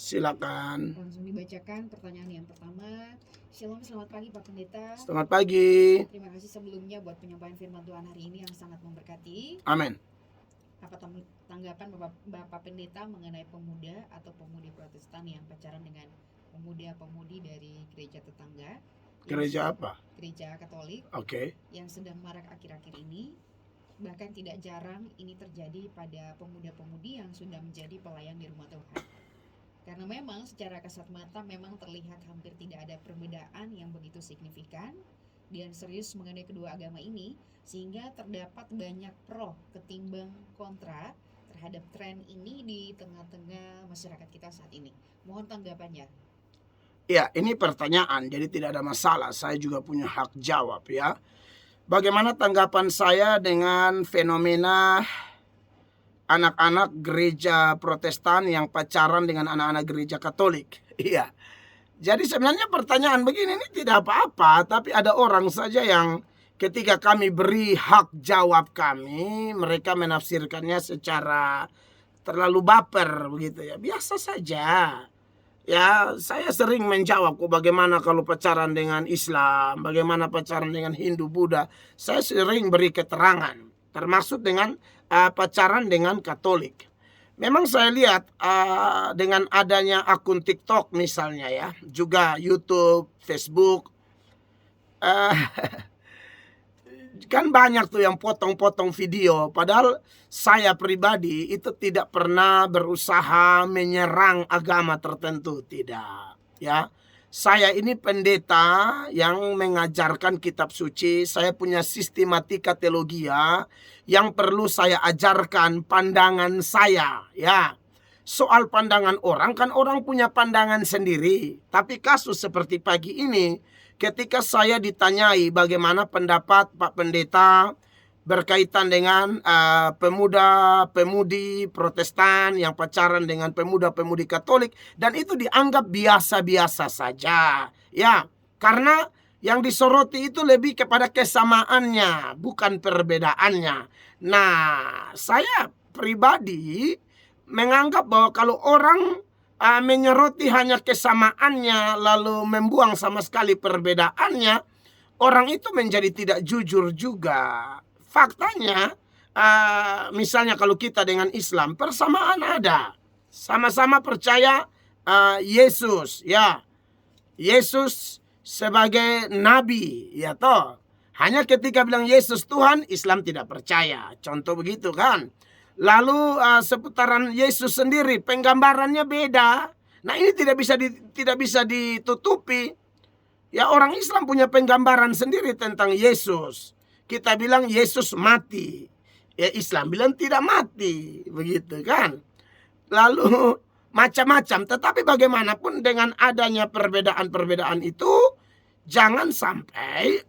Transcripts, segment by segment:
Silakan. Langsung dibacakan pertanyaan yang pertama. Shalom, selamat pagi Pak Pendeta. Selamat pagi. Terima kasih sebelumnya buat penyampaian firman Tuhan hari ini yang sangat memberkati. Amin. Apa tanggapan Bapak Pendeta mengenai pemuda atau pemudi Protestan yang pacaran dengan pemuda-pemudi dari gereja tetangga? Gereja apa? Gereja Katolik. Oke. Yang sedang marak akhir-akhir ini. Bahkan tidak jarang ini terjadi pada pemuda-pemudi yang sudah menjadi pelayan di rumah Tuhan. Karena memang secara kasat mata memang terlihat hampir tidak ada perbedaan yang begitu signifikan dan serius mengenai kedua agama ini, sehingga terdapat banyak pro ketimbang kontra terhadap tren ini di tengah-tengah masyarakat kita saat ini. Mohon tanggapannya. Ya, ini pertanyaan, jadi tidak ada masalah. Saya juga punya hak jawab ya. Bagaimana tanggapan saya dengan fenomena anak-anak gereja Protestan yang pacaran dengan anak-anak gereja Katolik? Iya. Jadi sebenarnya pertanyaan begini ini tidak apa-apa, tapi ada orang saja yang ketika kami beri hak jawab kami, mereka menafsirkannya secara terlalu baper begitu ya. Biasa saja. Ya, saya sering menjawab kok bagaimana kalau pacaran dengan Islam, bagaimana pacaran dengan Hindu, Buddha. Saya sering beri keterangan, termasuk dengan pacaran dengan Katolik. Memang saya lihat dengan adanya akun TikTok misalnya ya, juga YouTube, Facebook, kan banyak tuh yang potong-potong video. Padahal saya pribadi itu tidak pernah berusaha menyerang agama tertentu, tidak. Ya, saya ini pendeta yang mengajarkan kitab suci. Saya punya sistematika teologia yang perlu saya ajarkan pandangan saya. Ya, soal pandangan orang kan orang punya pandangan sendiri. Tapi kasus seperti pagi ini, ketika saya ditanyai bagaimana pendapat Pak Pendeta berkaitan dengan pemuda-pemudi Protestan yang pacaran dengan pemuda-pemudi Katolik, dan itu dianggap biasa-biasa saja. Ya, karena yang disoroti itu lebih kepada kesamaannya, bukan perbedaannya. Nah, saya pribadi menganggap bahwa kalau orang menyoroti hanya kesamaannya lalu membuang sama sekali perbedaannya, orang itu menjadi tidak jujur juga. Faktanya misalnya kalau kita dengan Islam, persamaan ada. Sama-sama percaya Yesus, ya. Yesus sebagai nabi, ya toh. Hanya ketika bilang Yesus Tuhan, Islam tidak percaya. Contoh begitu kan. Lalu seputaran Yesus sendiri penggambarannya beda. Nah, ini tidak bisa ditutupi. Ya, orang Islam punya penggambaran sendiri tentang Yesus. Kita bilang Yesus mati. Ya, Islam bilang tidak mati, begitu kan? Lalu macam-macam. Tetapi bagaimanapun dengan adanya perbedaan-perbedaan itu, jangan sampai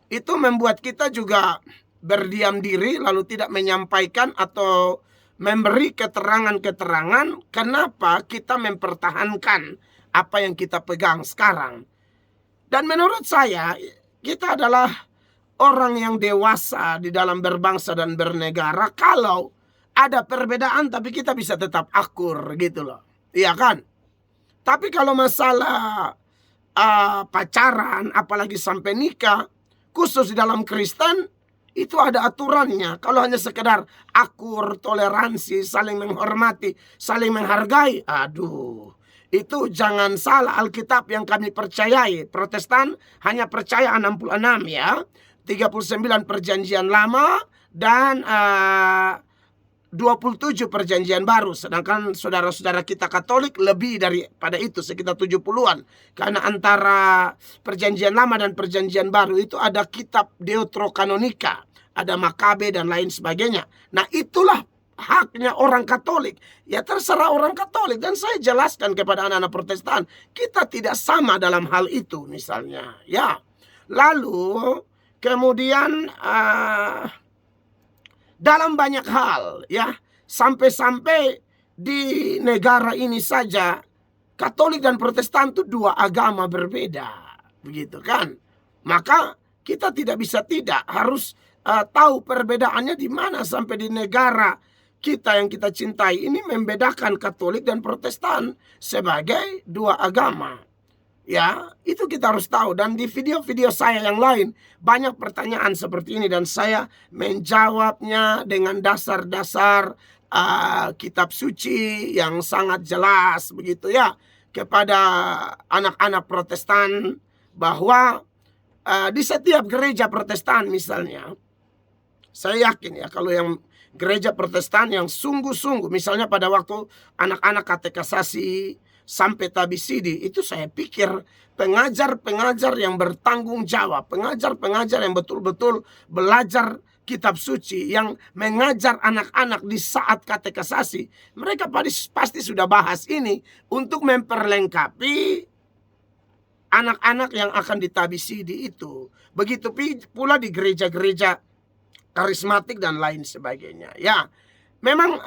itu membuat kita juga berdiam diri lalu tidak menyampaikan atau memberi keterangan-keterangan kenapa kita mempertahankan apa yang kita pegang sekarang. Dan menurut saya kita adalah orang yang dewasa di dalam berbangsa dan bernegara kalau ada perbedaan tapi kita bisa tetap akur gitu loh. Iya kan? Tapi kalau masalah pacaran apalagi sampai nikah, khusus di dalam Kristen, itu ada aturannya. Kalau hanya sekedar akur, toleransi, saling menghormati, saling menghargai, aduh, itu jangan salah. Alkitab yang kami percayai, Protestan hanya percaya 66 ya, 39 perjanjian lama dan 27 perjanjian baru. Sedangkan saudara-saudara kita Katolik lebih daripada itu, sekitar 70-an. Karena antara perjanjian lama dan perjanjian baru itu ada kitab Deuterokanonika, ada Makabe dan lain sebagainya. Nah, itulah haknya orang Katolik. Ya terserah orang Katolik. Dan saya jelaskan kepada anak-anak Protestan, kita tidak sama dalam hal itu misalnya. Ya, lalu kemudian dalam banyak hal ya, sampai-sampai di negara ini saja Katolik dan Protestan itu dua agama berbeda, begitu kan? Maka kita tidak bisa tidak harus tahu perbedaannya di mana. Sampai di negara kita yang kita cintai ini membedakan Katolik dan Protestan sebagai dua agama. Ya, itu kita harus tahu. Dan di video-video saya yang lain banyak pertanyaan seperti ini dan saya menjawabnya dengan dasar-dasar kitab suci yang sangat jelas begitu ya kepada anak-anak Protestan, bahwa di setiap gereja Protestan misalnya, saya yakin ya kalau yang gereja Protestan yang sungguh-sungguh, misalnya pada waktu anak-anak katekisasi sampai tabisidi, itu saya pikir pengajar-pengajar yang bertanggung jawab, pengajar-pengajar yang betul-betul belajar kitab suci, yang mengajar anak-anak di saat katekisasi, mereka pasti sudah bahas ini untuk memperlengkapi anak-anak yang akan ditabisidi itu. Begitu pula di gereja-gereja karismatik dan lain sebagainya. Ya, memang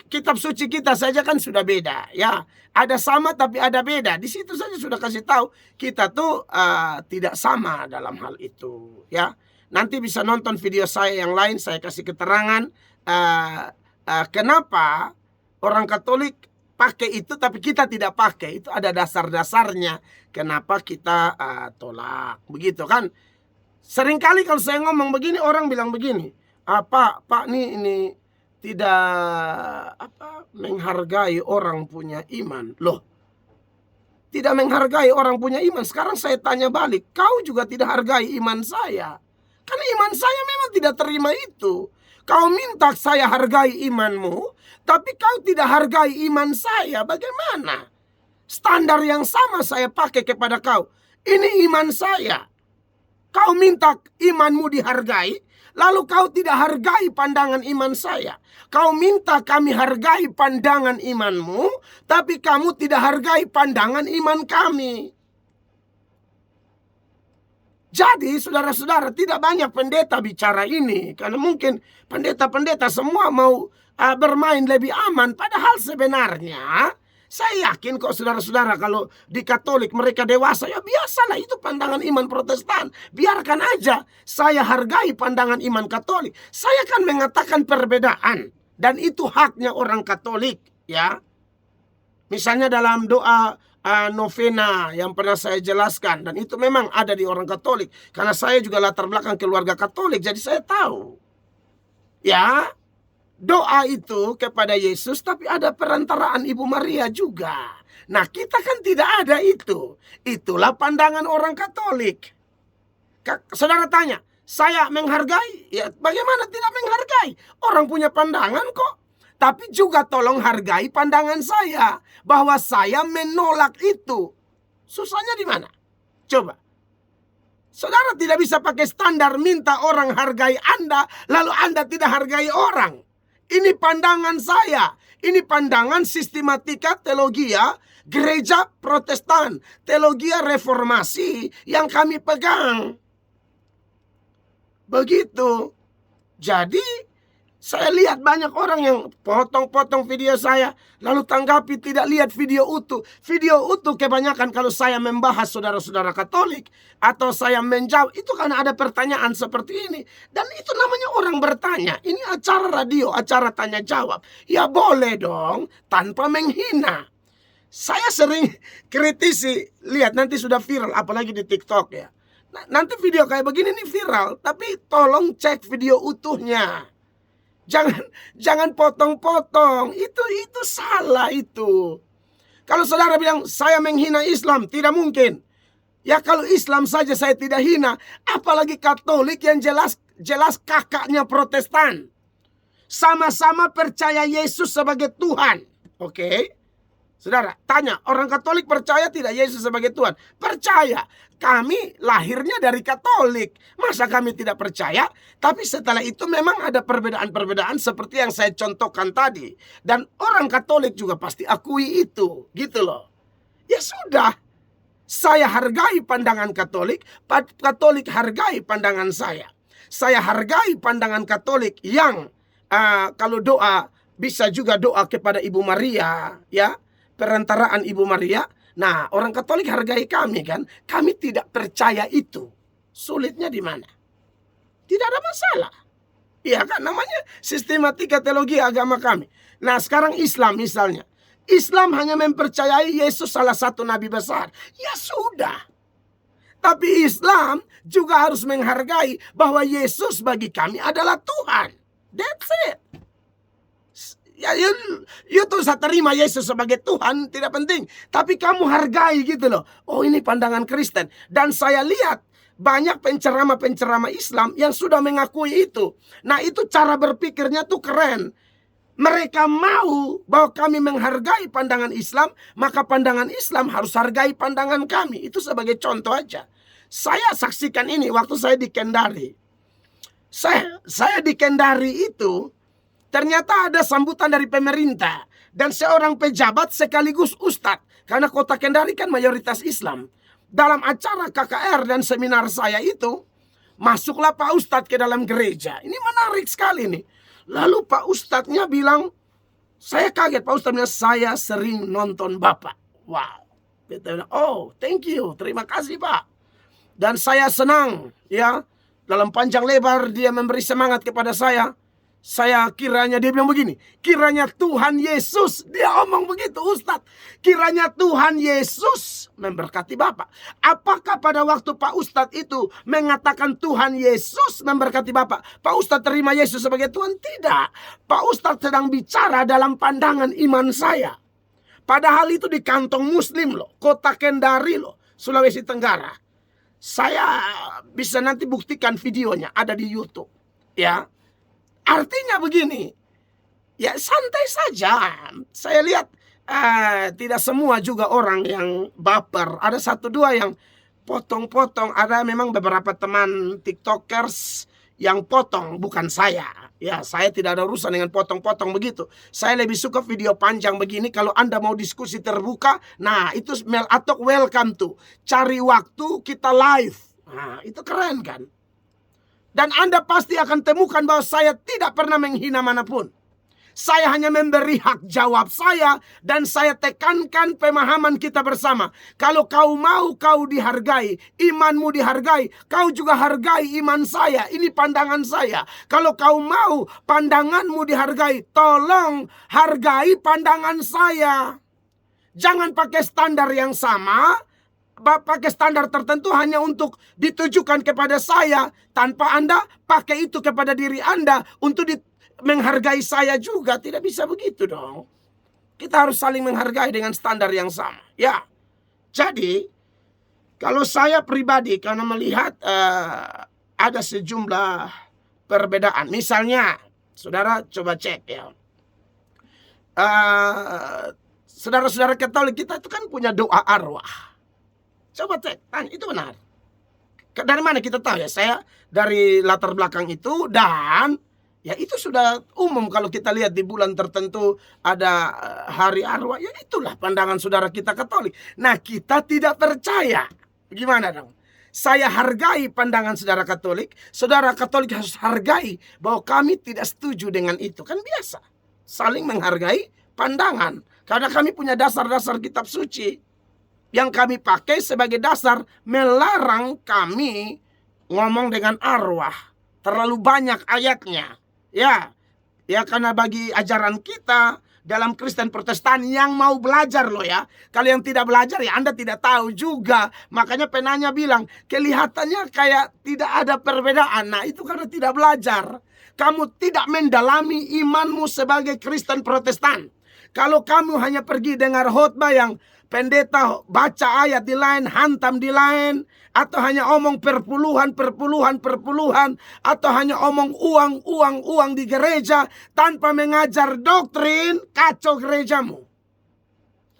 kitab suci kita saja kan sudah beda. Ya, ada sama tapi ada beda. Di situ saja sudah kasih tahu kita tuh tidak sama dalam hal itu. Ya, nanti bisa nonton video saya yang lain. Saya kasih keterangan kenapa orang Katolik pakai itu tapi kita tidak pakai. Itu ada dasar-dasarnya kenapa kita tolak. Begitu kan? Seringkali kalau saya ngomong begini, orang bilang begini, Pak ini tidak menghargai orang punya iman. Loh, tidak menghargai orang punya iman. Sekarang saya tanya balik, kau juga tidak hargai iman saya. Karena iman saya memang tidak terima itu. Kau minta saya hargai imanmu, tapi kau tidak hargai iman saya. Bagaimana? Standar yang sama saya pakai kepada kau. Ini iman saya. Kau minta imanmu dihargai, lalu kau tidak hargai pandangan iman saya. Kau minta kami hargai pandangan imanmu, tapi kamu tidak hargai pandangan iman kami. Jadi saudara-saudara, tidak banyak pendeta bicara ini, karena mungkin pendeta-pendeta semua mau bermain lebih aman. Padahal sebenarnya saya yakin kok saudara-saudara, kalau di Katolik mereka dewasa, ya biasalah, itu pandangan iman Protestan. Biarkan aja, saya hargai pandangan iman Katolik. Saya kan mengatakan perbedaan, dan itu haknya orang Katolik, ya. Misalnya dalam doa novena yang pernah saya jelaskan, dan itu memang ada di orang Katolik, karena saya juga latar belakang keluarga Katolik, jadi saya tahu. Ya, doa itu kepada Yesus, tapi ada perantaraan Ibu Maria juga. Nah, kita kan tidak ada itu. Itulah pandangan orang Katolik. Saudara tanya, saya menghargai? Ya, bagaimana tidak menghargai? Orang punya pandangan kok. Tapi juga tolong hargai pandangan saya, bahwa saya menolak itu. Susahnya di mana? Coba. Saudara tidak bisa pakai standar minta orang hargai Anda, lalu Anda tidak hargai orang. Ini pandangan saya. Ini pandangan sistematika teologia gereja Protestan, teologia reformasi yang kami pegang. Begitu. Jadi saya lihat banyak orang yang potong-potong video saya, lalu tanggapi tidak lihat video utuh. Video utuh kebanyakan kalau saya membahas saudara-saudara Katolik, atau saya menjawab, itu karena ada pertanyaan seperti ini. Dan itu namanya orang bertanya. Ini acara radio, acara tanya jawab. Ya boleh dong, tanpa menghina. Saya sering kritisi, lihat nanti sudah viral, apalagi di TikTok ya. Nanti video kayak begini nih viral, tapi tolong cek video utuhnya. Jangan potong-potong. Itu salah itu. Kalau saudara bilang saya menghina Islam, tidak mungkin. Ya kalau Islam saja saya tidak hina, apalagi Katolik yang jelas kakaknya Protestan. Sama-sama percaya Yesus sebagai Tuhan. Oke? Saudara, tanya, orang Katolik percaya tidak Yesus sebagai Tuhan? Percaya. Kami lahirnya dari Katolik. Masa kami tidak percaya? Tapi setelah itu memang ada perbedaan-perbedaan seperti yang saya contohkan tadi. Dan orang Katolik juga pasti akui itu. Gitu loh. Ya sudah. Saya hargai pandangan Katolik. Katolik hargai pandangan saya. Saya hargai pandangan Katolik yang kalau doa bisa juga doa kepada Ibu Maria. Ya, perantaraan Ibu Maria. Nah, orang Katolik hargai kami kan. Kami tidak percaya itu. Sulitnya di mana? Tidak ada masalah. Iya kan, namanya sistematika teologi agama kami. Nah sekarang Islam misalnya, Islam hanya mempercayai Yesus salah satu nabi besar. Ya sudah. Tapi Islam juga harus menghargai bahwa Yesus bagi kami adalah Tuhan. That's it. Ya, you tuh saya terima Yesus sebagai Tuhan, tidak penting. Tapi kamu hargai gitu loh. Oh ini pandangan Kristen. Dan saya lihat banyak penceramah-penceramah Islam yang sudah mengakui itu. Nah itu cara berpikirnya tuh keren. Mereka mau bahwa kami menghargai pandangan Islam, maka pandangan Islam harus hargai pandangan kami. Itu sebagai contoh aja. Saya saksikan ini waktu saya di Kendari. Saya di Kendari itu ternyata ada sambutan dari pemerintah dan seorang pejabat sekaligus ustadz. Karena kota Kendari kan mayoritas Islam. Dalam acara KKR dan seminar saya itu, masuklah Pak Ustadz ke dalam gereja. Ini menarik sekali nih. Lalu Pak Ustadznya bilang, saya kaget. Pak Ustadz bilang, saya sering nonton Bapak. Wow. Kita bilang, oh thank you, terima kasih Pak. Dan saya senang ya. Dalam panjang lebar dia memberi semangat kepada saya. Saya kiranya, dia bilang begini, kiranya Tuhan Yesus, dia omong begitu Ustadz, kiranya Tuhan Yesus memberkati Bapak. Apakah pada waktu Pak Ustadz itu mengatakan Tuhan Yesus memberkati Bapak, Pak Ustadz terima Yesus sebagai Tuhan? Tidak. Pak Ustadz sedang bicara dalam pandangan iman saya. Padahal itu di kantong Muslim loh, kota Kendari loh, Sulawesi Tenggara. Saya bisa nanti buktikan videonya, ada di YouTube ya. Artinya begini, ya santai saja. Saya lihat tidak semua juga orang yang baper. Ada satu dua yang potong-potong. Ada memang beberapa teman TikTokers yang potong, bukan saya. Ya, saya tidak ada urusan dengan potong-potong begitu. Saya lebih suka video panjang begini. Kalau Anda mau diskusi terbuka, nah itu Mel Atok welcome to. Cari waktu kita live. Nah, itu keren kan? Dan Anda pasti akan temukan bahwa saya tidak pernah menghina manapun. Saya hanya memberi hak jawab saya. Dan saya tekankan pemahaman kita bersama. Kalau kau mau kau dihargai, imanmu dihargai, kau juga hargai iman saya. Ini pandangan saya. Kalau kau mau pandanganmu dihargai, tolong hargai pandangan saya. Jangan pakai standar yang sama, pakai standar tertentu hanya untuk ditujukan kepada saya, tanpa Anda pakai itu kepada diri Anda untuk menghargai saya juga. Tidak bisa begitu dong. Kita harus saling menghargai dengan standar yang sama. Ya, jadi kalau saya pribadi karena melihat ada sejumlah perbedaan. Misalnya, saudara coba cek ya. Saudara-saudara Katolik kita itu kan punya doa arwah. Coba cek, itu benar. Dari mana kita tahu ya? Saya dari latar belakang itu, dan ya itu sudah umum kalau kita lihat di bulan tertentu ada hari arwah. Ya itulah pandangan saudara kita Katolik. Nah kita tidak percaya. Gimana dong? Saya hargai pandangan saudara Katolik. Saudara Katolik harus hargai bahwa kami tidak setuju dengan itu. Kan biasa. Saling menghargai pandangan. Karena kami punya dasar-dasar kitab suci yang kami pakai sebagai dasar melarang kami ngomong dengan arwah. Terlalu banyak ayatnya. Ya karena bagi ajaran kita dalam Kristen Protestan yang mau belajar loh ya. Kalau yang tidak belajar ya Anda tidak tahu juga. Makanya penanya bilang kelihatannya kayak tidak ada perbedaan. Nah itu karena tidak belajar. Kamu tidak mendalami imanmu sebagai Kristen Protestan. Kalau kamu hanya pergi dengar khotbah yang pendeta baca ayat di lain, hantam di lain, atau hanya omong perpuluhan, atau hanya omong uang di gereja tanpa mengajar doktrin, kacau gerejamu.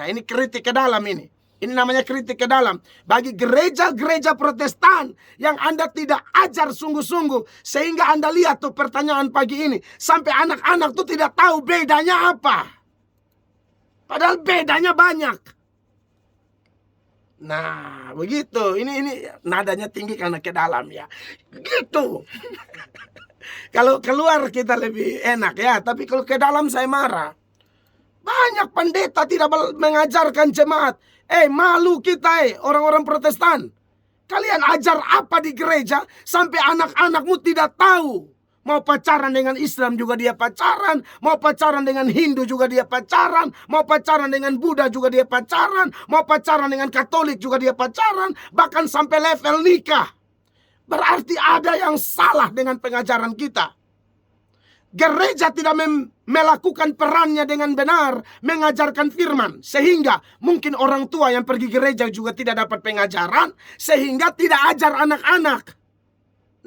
Nah ini kritik ke dalam ini. Ini namanya kritik ke dalam. Bagi gereja-gereja Protestan yang Anda tidak ajar sungguh-sungguh, sehingga Anda lihat tuh pertanyaan pagi ini, sampai anak-anak tuh tidak tahu bedanya apa. Padahal bedanya banyak. Nah, begitu. Ini nadanya tinggi karena ke dalam ya. Gitu. Kalau keluar kita lebih enak ya, tapi kalau ke dalam saya marah. Banyak pendeta tidak mengajarkan jemaat. Malu kita orang-orang Protestan. Kalian ajar apa di gereja sampai anak-anakmu tidak tahu Mau pacaran dengan Islam juga dia pacaran. Mau pacaran dengan Hindu juga dia pacaran. Mau pacaran dengan Buddha juga dia pacaran. Mau pacaran dengan Katolik juga dia pacaran. Bahkan sampai level nikah. Berarti ada yang salah dengan pengajaran kita. Gereja tidak melakukan perannya dengan benar. Mengajarkan firman. Sehingga mungkin orang tua yang pergi gereja juga tidak dapat pengajaran. Sehingga tidak ajar anak-anak.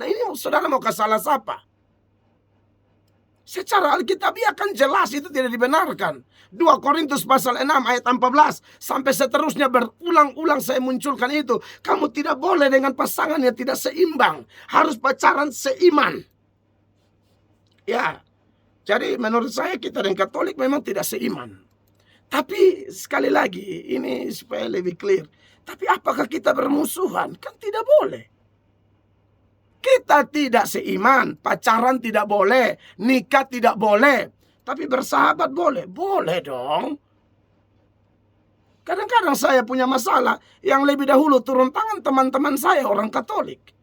Nah ini saudara mau ke salah siapa? Secara alkitabiah kan jelas itu tidak dibenarkan. 2 Korintus pasal 6 ayat 14 sampai seterusnya berulang-ulang saya munculkan itu. Kamu tidak boleh dengan pasangan yang tidak seimbang. Harus pacaran seiman. Ya, jadi menurut saya kita dengan Katolik memang tidak seiman. Tapi sekali lagi ini supaya lebih clear. Tapi apakah kita bermusuhan? Kan tidak boleh. Kita tidak seiman, pacaran tidak boleh, nikah tidak boleh. Tapi bersahabat boleh. Boleh dong. Kadang-kadang saya punya masalah yang lebih dahulu turun tangan teman-teman saya orang Katolik.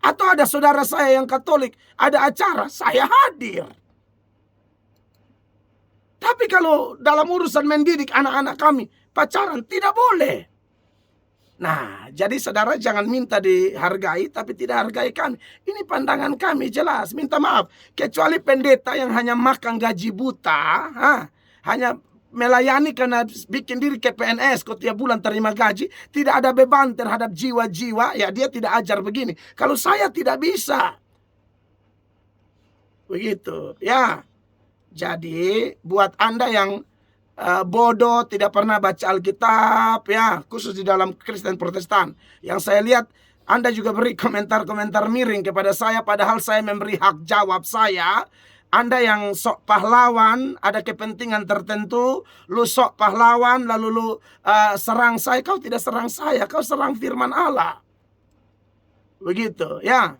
Atau ada saudara saya yang Katolik, ada acara, saya hadir. Tapi kalau dalam urusan mendidik anak-anak kami, pacaran tidak boleh. Nah, jadi saudara jangan minta dihargai tapi tidak hargai kami. Ini pandangan kami jelas, minta maaf. Kecuali pendeta yang hanya makan gaji buta, hanya melayani karena bikin diri ke PNS, kok tiap bulan terima gaji, tidak ada beban terhadap jiwa-jiwa, ya dia tidak ajar begini. Kalau saya tidak bisa. Begitu, ya. Jadi buat Anda yang bodoh, tidak pernah baca Alkitab, ya, khusus di dalam Kristen Protestan. Yang saya lihat, Anda juga beri komentar-komentar miring kepada saya, padahal saya memberi hak jawab saya. Anda yang sok pahlawan, ada kepentingan tertentu, lu sok pahlawan, lalu lu serang saya. Kau tidak serang saya, kau serang firman Allah. Begitu, ya.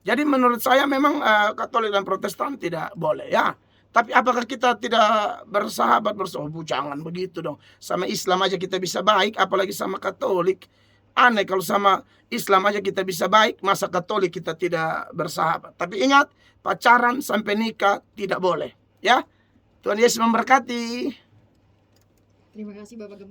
Jadi menurut saya memang Katolik dan Protestan tidak boleh, ya. Tapi apakah kita tidak bersahabat? Jangan begitu dong. Sama Islam aja kita bisa baik, apalagi sama Katolik. Aneh kalau sama Islam aja kita bisa baik, masa Katolik kita tidak bersahabat. Tapi ingat, pacaran sampai nikah tidak boleh. Ya, Tuhan Yesus memberkati. Terima kasih Bapak Gembala.